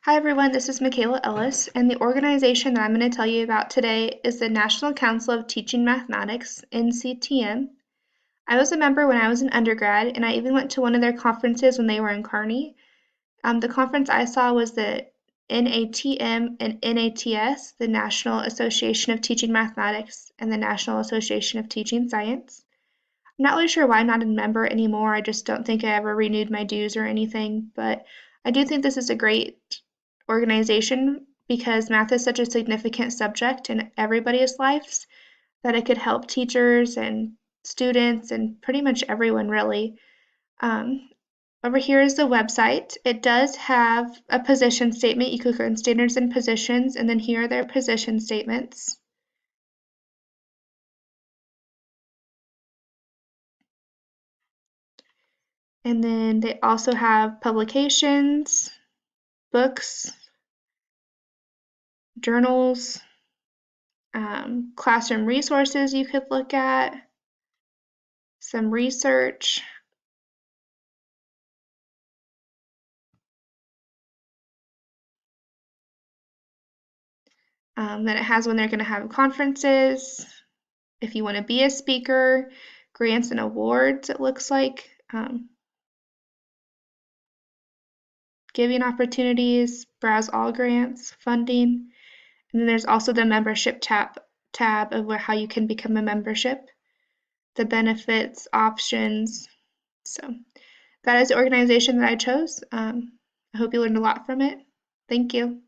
Hi everyone, this is Michaela Ellis, and the organization that I'm going to tell you about today is the National Council of Teaching Mathematics, Nctm. I was a member when I was an undergrad, and I even went to one of their conferences when they were in Kearney. The conference I saw was the Nctm and NATS, the National Association of Teaching Mathematics and the National Association of Teaching Science. I'm not really sure why I'm not a member anymore. I just don't think I ever renewed my dues or anything, but I do think this is a great organization because math is such a significant subject in everybody's lives that it could help teachers and students and pretty much everyone really. Um, Over here is the website. It does have a position statement. You could go in standards and positions, and then here are their position statements. And then they also have publications, books, journals, classroom resources you could look at, some research. Then it has when they're going to have conferences, if you want to be a speaker, grants and awards, it looks like, giving opportunities, browse all grants, funding. And then there's also the membership tab of how you can become a membership, the benefits, options. So that is the organization that I chose. I hope you learned a lot from it. Thank you.